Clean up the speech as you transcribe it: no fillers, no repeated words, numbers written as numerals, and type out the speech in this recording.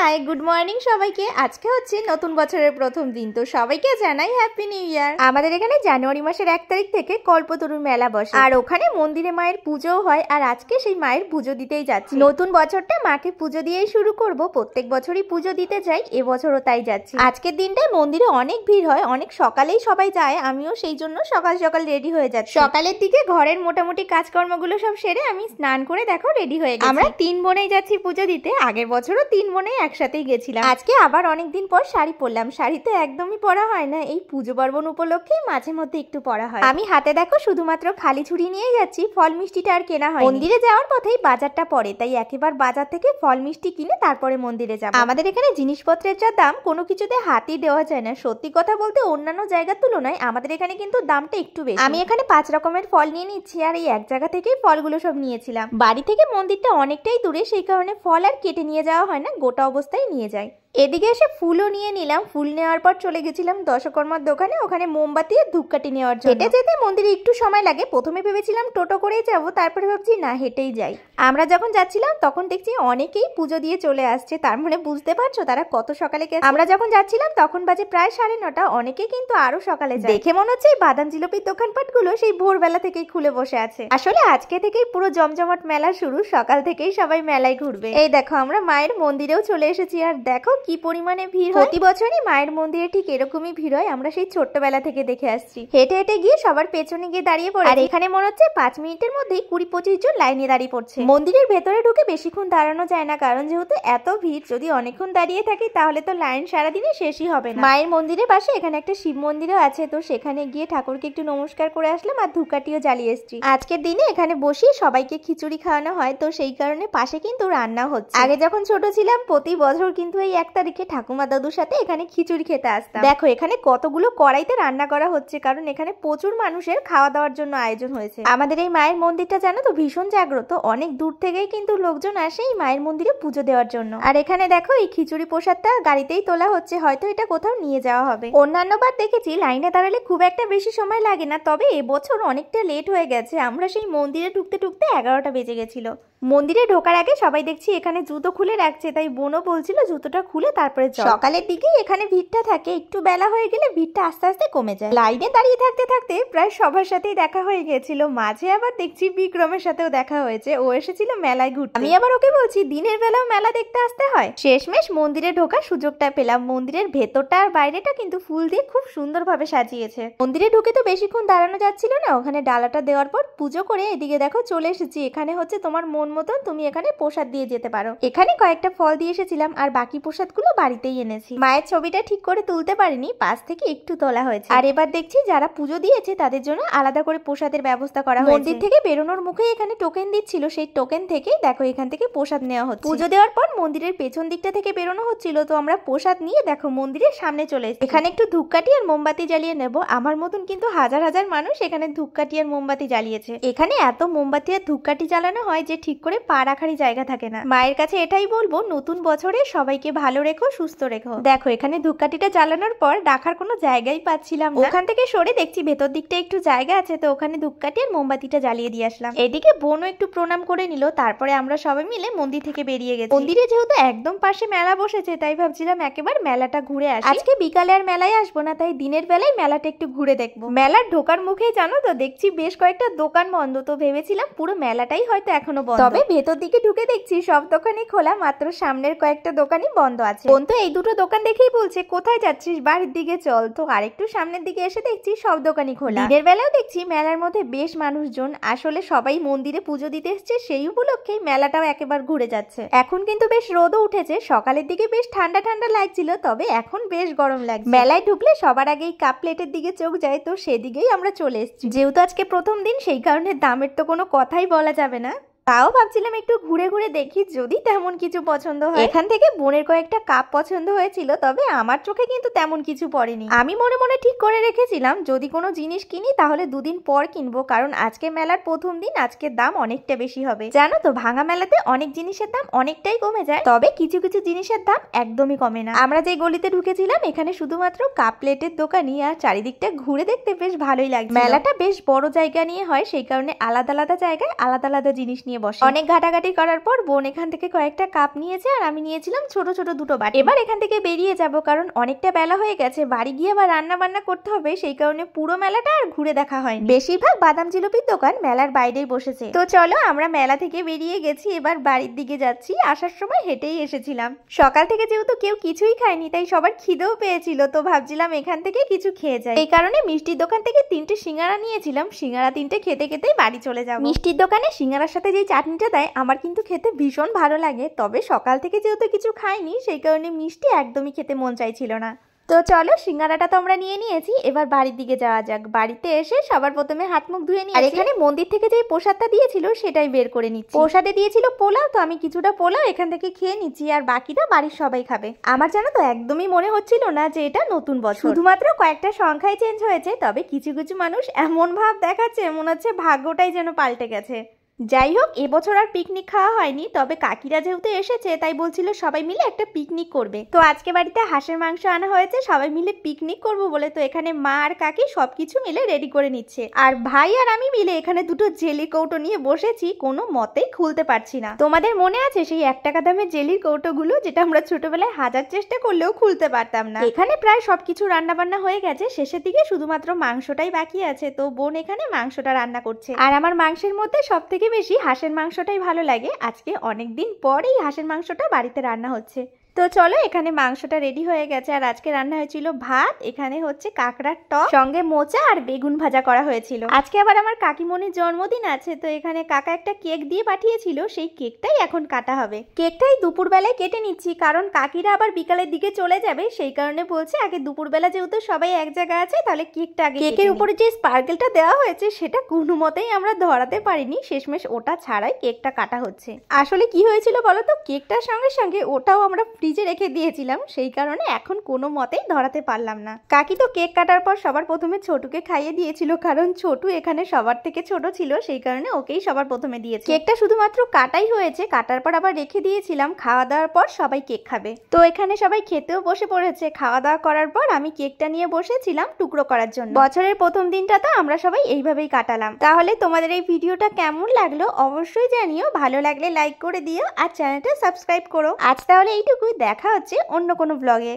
Hi good morning সবাইকে। আজকে হচ্ছে নতুন বছরের প্রথম দিন, তো সবাইকে জানাই হ্যাপি নিউ ইয়ার। আমাদের এখানে জানুয়ারি মাসের 1 তারিখ থেকে কল্পতরুর মেলা বসে, আর ওখানে মন্দিরে মায়ের পুজোও হয়। আর আজকে সেই মায়ের পুজো দিতেই যাচ্ছি। নতুন বছরটা মাকে পুজো দিয়েই শুরু করব। প্রত্যেক বছরই পুজো দিতে যাই, এবছরও তাই যাচ্ছি। আজকের দিনটায় মন্দিরে অনেক ভিড় হয়, অনেক সকালেই সবাই যায়। আমিও সেই জন্য সকাল সকাল রেডি হয়ে যাচ্ছি। সকালের দিকে ঘরের মোটামুটি কাজকর্মগুলো সব সেরে আমি স্নান করে দেখো রেডি হয়ে গেছি। আমরা 3 বোনেই যাচ্ছি পুজো দিতে। আগের বছরও 3 বোনে একসাথেই গেছিলাম। আজকে আবার অনেকদিন পর শাড়ি পরলাম। শাড়ি তো একদমই পরা হয় না, এই পুজো পার্বণ উপলক্ষেই মাঝে মধ্যে একটু পরা হয়। আমি হাতে দেখো শুধুমাত্র খালি ছুরি নিয়ে যাচ্ছি, ফল মিষ্টিটা আর কেনা হয়। মন্দিরে যাওয়ার পথেই বাজারটা পড়ে, তাই একেবারে বাজার থেকে ফল মিষ্টি কিনে তারপরে মন্দিরে যাব। আমাদের এখানে জিনিসপত্রের যা দাম কোনো কিছুতে হাতই দেওয়া যায় না। সত্যি কথা বলতে অন্যান্য জায়গার তুলনায় আমাদের এখানে কিন্তু দামটা একটু বেশি। আমি এখানে 5 রকমের ফল নিয়ে নিচ্ছি, আর এই এক জায়গা থেকেই ফলগুলো সব নিয়েছিলাম। বাড়ি থেকে মন্দিরটা অনেকটাই দূরে, সেই কারণে ফল আর কেটে নিয়ে যাওয়া হয় না, গোটা অবস্থায় নিয়ে যায়। এদিকে এসে ফুলও নিয়ে নিলাম। ফুল নেওয়ার পর চলে গেছিলাম দশকর্মার দোকানে, ওখানে মোমবাতি আর ধূপকাঠি নেওয়ার জন্য। হেঁটে যেতে মন্দিরে একটু সময় লাগে। প্রথমে ভেবেছিলাম টোটো করেই যাবো, তারপরে ভাবছি না হেঁটেই যাই। আমরা যখন যাচ্ছিলাম তখন দেখছি অনেকেই পুজো দিয়ে চলে আসছে, তার মানে বুঝতে পারছো তারা কত সকালে গেছে। আমরা যখন যাচ্ছিলাম তখন বাজে প্রায় 9:30। অনেকে কিন্তু আরো সকালে যায়। দেখে মনে হচ্ছে এই বাদাম জিলিপির দোকানপাটগুলো সেই ভোরবেলা থেকেই খুলে বসে আছে। আসলে আজকে থেকেই পুরো জমজমাট মেলা শুরু, সকাল থেকেই সবাই মেলায় ঘুরবে। এই দেখো আমরা মায়ের মন্দিরেও চলে এসেছি, আর দেখো কি পরিমাণে ভিড় হয়। প্রতি বছরই মায়ের মন্দিরে ঠিক এরকমই ভিড় হয়, আমরা সেই ছোট্টবেলা থেকে দেখে আসছি। হেঁটে হেঁটে গিয়ে সবার পেছনে গিয়ে দাঁড়িয়ে পড়ে, আর এখানে মনে হচ্ছে 5 মিনিটের মধ্যেই 20-25 জন লাইনে দাঁড়িয়ে পড়ছে। মন্দিরের ভেতরে ঢুকে বেশিক্ষণ দাঁড়ানো যায় না, কারণ যেহেতু এত ভিড়, যদি অনেকক্ষণ দাঁড়িয়ে থাকি তাহলে তো লাইন সারাদিনে শেষই হবে না। মায়ের মন্দিরের পাশে এখানে একটা শিব মন্দিরও আছে, তো সেখানে গিয়ে ঠাকুরকে একটু নমস্কার করে আসলাম, আর ধূপকাঠিও জ্বালিয়ে এসেছি। আজকের দিনে এখানে বসিয়ে সবাইকে খিচুড়ি খাওয়ানো হয়, তো সেই কারণে পাশে কিন্তু রান্না হচ্ছে। আগে যখন ছোট ছিলাম প্রতি বছর কিন্তু এই 1 তারিখে ঠাকুমা দাদুর সাথে এখানে খিচুড়ি খেতে আসতাম। দেখো এখানে কতগুলো কড়াইতে রান্না করা হচ্ছে, কারণ এখানে প্রচুর মানুষের খাওয়া দাওয়ার জন্য আয়োজন হয়েছে। আমাদের এই মায়ের মন্দিরটা জানো তো ভীষণ জাগ্রত, অনেক দূর থেকেই কিন্তু লোকজন আসে এই মায়ের মন্দিরে পুজো দেওয়ার জন্য। আর এখানে দেখো এই খিচুড়ি প্রসাদটা গাড়িতেই তোলা হচ্ছে, হয়তো এটা কোথাও নিয়ে যাওয়া হবে। অন্যান্য বার দেখেছি লাইনে দাঁড়ালে খুব একটা বেশি সময় লাগে না, তবে এবছর অনেকটা লেট হয়ে গেছে। আমরা সেই মন্দিরে ঢুকতে ঢুকতে 11টা বেজে গেছিল। মন্দিরে ঢোকার আগে সবাই দেখছি এখানে জুতো খুলে রাখছে, তাই বোনও বলছিল জুতোটা খুলে তারপরে চল। সকালের দিকে এখানে ভিড়টা থাকে, একটু বেলা হয়ে গেলে ভিড়টা আস্তে আস্তে কমে যায়। লাইনে দাঁড়িয়ে থাকতে থাকতে প্রায় সবার সাথেই দেখা হয়ে গেছিল। মাঝে আবার দেখছি বিক্রমের সাথেও দেখা হয়েছে, ও এসেছিল মেলায় ঘুরতে। আমি আবার ওকে বলছি দিনের বেলাও মেলা দেখতে আসতে হয়। শেষমেশ মন্দিরে ঢোকার সুযোগটা পেলাম। মন্দিরের ভেতরটা আর বাইরেটা কিন্তু ফুল দিয়ে খুব সুন্দরভাবে সাজিয়েছে। মন্দিরে ঢুকে তো বেশিক্ষণ দাঁড়ানো যাচ্ছিল না, ওখানে ডালাটা দেওয়ার পর পুজো করে এদিকে দেখো চলে এসেছি। এখানে হচ্ছে তোমার মন মতন তুমি এখানে প্রসাদ দিয়ে যেতে পারো। এখানে কয়েকটা ফল দিয়ে এসেছিলাম, আর বাকি প্রসাদগুলো বাড়িতেই এনেছি। মায়ের ছবিটা ঠিক করে তুলতে পারিনি, পাশ থেকে একটু তোলা হয়েছে। আর এবার দেখছি যারা পুজো দিয়েছে তাদের জন্য আলাদা করে প্রসাদের ব্যবস্থা করা হয়েছে। মন্দির থেকে বেরোনোর মুখে এখানে টোকেন দিচ্ছিল, সেই টোকেন থেকেই দেখো এখান থেকে প্রসাদ নেওয়া হচ্ছে। পুজো দেওয়ার পর মন্দিরের পেছন দিকটা থেকে বেরোনো হচ্ছিল, তো আমরা প্রসাদ নিয়ে দেখো মন্দিরের সামনে চলে এসেছি। এখানে একটু ধূপকাঠি আর মোমবাতি জ্বালিয়ে নেব। আমার মতন কিন্তু হাজার হাজার মানুষ এখানে ধূপকাঠি আর মোমবাতি জ্বালিয়েছে। এখানে এত মোমবাতি আর ধূপকাঠি জ্বালানো হয় যে ঠিক করে পা রাখারই জায়গা থাকে না। মায়ের কাছে এটাই বলবো নতুন বছরে সবাইকে ভালো রেখো, সুস্থ রেখো। দেখো এখানে ধূপকাঠিটা জ্বালানোর পর রাখার কোনো জায়গাই পাচ্ছিলাম না। ওখান থেকে সরে দেখছি ভেতর দিকটা একটু জায়গা আছে, তো ওখানে ধূপকাঠি আর মোমবাতিটা জ্বালিয়ে দিয়ে আসলাম। এদিকে বোনও একটু প্রণাম করে নিল, তারপরে আমরা সবাই মিলে মন্দির থেকে বেরিয়ে গেছি। মন্দিরে যেহেতু একদম পাশে মেলা বসেছে, তাই ভাবছিলাম একেবারে মেলাটা ঘুরে আসি। আজকে বিকালে আর মেলায় আসবো না, তাই দিনের বেলায় মেলাটা একটু ঘুরে দেখবো। মেলার ঢোকার মুখেই জানো তো দেখছি বেশ কয়েকটা দোকান বন্ধ, তো ভেবেছিলাম পুরো মেলাটাই হয়তো এখনো বন্ধ। তবে ভেতর দিকে ঢুকে দেখছি সব দোকানই খোলা, মাত্র সামনের কয়েকটা দোকানই বন্ধ আছে। বোন তো এই দুটো দোকান দেখেই বলছে কোথায় যাচ্ছিস, বাড়ির দিকে চল। তো আরেকটু সামনের দিকে এসে দেখছি সব দোকানই খোলা। দিনের বেলাও দেখছি মেলার মধ্যে বেশ মানুষজন, আসলে সবাই মন্দিরে পুজো দিতে এসছে, সেই উপলক্ষেই মেলাটাও একেবারে ঘুরে যাচ্ছে। এখন কিন্তু বেশ রোদও উঠেছে, সকালের দিকে বেশ ঠান্ডা ঠান্ডা লাগছিল, তবে এখন বেশ গরম লাগছে। মেলায় ঢুকলে সবার আগেই কাপ প্লেটের দিকে চোখ যায়, তো সেদিকেই আমরা চলে এসেছি। যেহেতু আজকে প্রথম দিন, সেই কারণে দামের তো কোনো কথাই বলা যাবে না। তাও ভাবছিলাম একটু ঘুরে ঘুরে দেখি যদি তেমন কিছু পছন্দ হয়। এখান থেকে বোনের কয়েকটা কাপ পছন্দ হয়েছিল, তবে আমার চোখে কিন্তু তেমন কিছু পড়েনি। আমি মনে মনে ঠিক করে রেখেছিলাম যদি কোনো জিনিস কিনি তাহলে 2 দিন পর কিনবো, কারণ আজকে মেলার প্রথম দিন, আজকের দাম অনেকটা বেশি হবে। জানো তো ভাঙা মেলাতে অনেক জিনিসের দাম অনেকটাই কমে যায়, তবে কিছু কিছু জিনিসের দাম একদমই কমে না। আমরা যে গলিতে ঢুকেছিলাম এখানে শুধুমাত্র কাপ প্লেটের দোকানই, আর চারিদিকটা ঘুরে দেখতে বেশ ভালোই লাগছে। মেলাটা বেশ বড় জায়গা নিয়ে হয়, সেই কারণে আলাদা আলাদা জায়গায় আলাদা আলাদা জিনিস নিয়ে নিয়ে বসে। অনেক ঘাটাঘাটি করার পর বোন এখান থেকে কয়েকটা কাপ নিয়েছে আর আমি নিয়েছিলাম ছোট ছোট দুটো বাটি। এবার এখান থেকে বেরিয়ে যাব, কারণ অনেকটা বেলা হয়ে গেছে, বাড়ি গিয়ে আবার রান্না বান্না করতে হবে, সেই কারণে পুরো মেলাটা আর ঘুরে দেখা হয়নি। বেশিরভাগ বাদাম জিলিপির দোকান মেলার বাইরেই বসেছে। তো চলো আমরা মেলা থেকে বেরিয়ে গেছি, এবার বাড়ির দিকে যাচ্ছি। আসার সময় হেঁটেই এসেছিলাম। সকাল থেকে যেহেতু কেউ কিছুই খায়নি তাই সবার খিদেও পেয়েছিল, তো ভাবছিলাম এখান থেকে কিছু খেয়ে যাই। এই কারণে মিষ্টির দোকান থেকে 3টে সিঙ্গারা নিয়েছিলাম। সিঙ্গারা 3টে খেতে খেতেই বাড়ি চলে যাব। মিষ্টির দোকানে সিঙ্গারার সাথে যে চাটনিটা দেয় আমার কিন্তু খেতে ভীষণ ভালো লাগে, তবে সকাল থেকে যেহেতু কিছু খাইনি সেই কারণে মিষ্টি একদমই খেতে মন চাইছিল না। তো চলো সিঙ্গারাটা তো আমরা নিয়ে নিয়েছি, এবার বাড়ির দিকে যাওয়া যাক। বাড়িতে এসে সবার প্রথমে হাত মুখ ধুয়ে নিই। আর এখানে মন্দির থেকে যে প্রসাদটা দিয়েছিল সেটাই বের করে নিচ্ছি। প্রসাদে দিয়েছিল পোলাও, তো আমি কিছুটা পোলাও এখান থেকে খেয়ে নিচ্ছি আর বাকিটা বাড়ির সবাই খাবে। আমার জানো তো একদমই মনে হচ্ছিল না যে এটা নতুন বছর, শুধুমাত্র কয়েকটা সংখ্যায় চেঞ্জ হয়েছে, তবে কিছু কিছু মানুষ এমন ভাব দেখাচ্ছে মনে হচ্ছে ভাগ্যটাই যেন পাল্টে গেছে। যাই হোক, এবছর আর পিকনিক খাওয়া হয়নি, তবে কাকিরা যেহেতু এসেছে তাই বলছিল সবাই মিলে একটা পিকনিক করবে। তো আজকে বাড়িতে হাঁসের মাংস আনা হয়েছে সবাই মিলে পিকনিক করব বলে। তো এখানে মা আর কাকি সবকিছু মিলে রেডি করে নিচ্ছে, আর ভাই আর আমি মিলে এখানে দুটো জেলি কৌটো নিয়ে বসেছি, কোনো মতেই খুলতে পারছি না। তোমাদের মনে আছে সেই 1 টাকা দামের জেলির কৌটোগুলো, যেটা আমরা ছোটবেলায় হাজার চেষ্টা করলেও খুলতে পারতাম না? এখানে প্রায় সবকিছু রান্না বান্না হয়ে গেছে, শেষের দিকে শুধুমাত্র মাংসটাই বাকি আছে। তো বোন এখানে মাংসটা রান্না করছে, আর আমার মাংসের মধ্যে সব থেকে বেশি হাঁসের মাংসটাই ভালো লাগে। আজকে অনেকদিন পর এই হাঁসের মাংসটা বাড়িতে রান্না হচ্ছে। তো চলো এখানে মাংসটা রেডি হয়ে গেছে, আর আজকে রান্না হয়েছিল ভাত, এখানে হচ্ছে কাঁকড়ার টক, সঙ্গে মোচা আর বেগুন ভাজা করা হয়েছিল। আজকে আবার আমার কাকিমণির জন্মদিন আছে, তো এখানে কাকা একটা কেক দিয়ে পাঠিয়েছিল, সেই কেকটাই এখন কাটা হবে। কেকটাই দুপুর বেলায় কেটে নিচ্ছি, কারণ কাকিরা আবার বিকালের দিকে চলে যাবে, সেই কারণে বলছে আগে দুপুরবেলা যেহেতু সবাই এক জায়গায় আছে তাহলে কেকটা আগে। কেকের উপরে যে স্পার্কেলটা দেওয়া হয়েছে সেটা কোনো মতেই আমরা ধরাতে পারিনি, শেষমেশ ওটা ছাড়াই কেকটা কাটা হচ্ছে। আসলে কি হয়েছিল বলতো, কেকটার সঙ্গে সঙ্গে ওটাও আমরা ফ্রিজে রেখে দিয়েছিলাম, সেই কারণে এখন কোনো মতেই ধরাতে পারলাম না। কাকি তো কেক কাটার পর সবার প্রথমে ছোটুকে খাইয়ে দিয়েছিল, কারণ ছোটু এখানে সবার থেকে ছোট ছিল, সেই কারণে ওকেই সবার প্রথমে দিয়েছে। কেকটা শুধুমাত্র কাটাই হয়েছে, কাটার পর আবার রেখে দিয়েছিলাম, খাওয়া দাওয়ার পর সবাই কেক খাবে। তো এখানে সবাই খেতেও বসে পড়েছে। খাওয়া দাওয়া করার পর আমি কেকটা নিয়ে বসেছিলাম টুকরো করার জন্য। বছরের প্রথম দিনটা তো আমরা সবাই এইভাবেই কাটালাম। তাহলে তোমাদের এই ভিডিওটা কেমন লাগলো অবশ্যই জানিও, ভালো লাগলে লাইক করে দিও আর চ্যানেলটা সাবস্ক্রাইব করো। আজ তাহলে এইটুকুই, দেখা হচ্ছে অন্য কোনো ব্লগে।